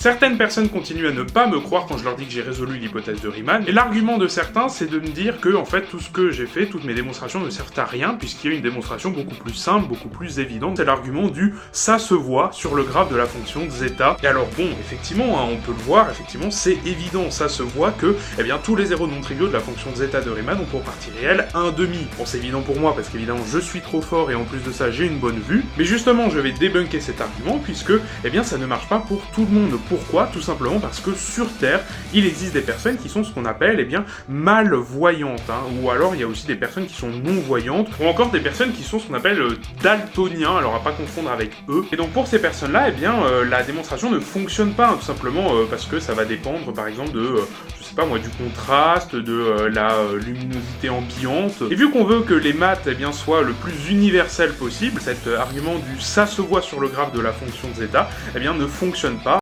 Certaines personnes continuent à ne pas me croire quand je leur dis que j'ai résolu l'hypothèse de Riemann, et l'argument de certains, c'est de me dire que, en fait, tout ce que j'ai fait, toutes mes démonstrations ne servent à rien, puisqu'il y a une démonstration beaucoup plus simple, beaucoup plus évidente. C'est l'argument du « ça se voit sur le graphe de la fonction de zeta ». Et alors bon, effectivement, hein, on peut le voir, effectivement, c'est évident, ça se voit que, eh bien, tous les zéros non triviaux de la fonction de zeta de Riemann ont pour partie réelle 1,5. Bon, c'est évident pour moi, parce qu'évidemment, je suis trop fort, et en plus de ça, j'ai une bonne vue, mais justement, je vais débunker cet argument, puisque, eh bien, ça ne marche pas pour tout le monde. Pourquoi ? Tout simplement parce que sur Terre, il existe des personnes qui sont ce qu'on appelle, eh bien, malvoyantes, hein, ou alors il y a aussi des personnes qui sont non-voyantes, ou encore des personnes qui sont ce qu'on appelle daltoniens, alors à pas confondre avec eux. Et donc pour ces personnes-là, eh bien, la démonstration ne fonctionne pas, hein, tout simplement parce que ça va dépendre, par exemple, de, je sais pas moi, du contraste, de la luminosité ambiante. Et vu qu'on veut que les maths, eh bien, soient le plus universel possible, cet argument du « ça se voit sur le graphe de la fonction de zeta », eh bien, ne fonctionne pas.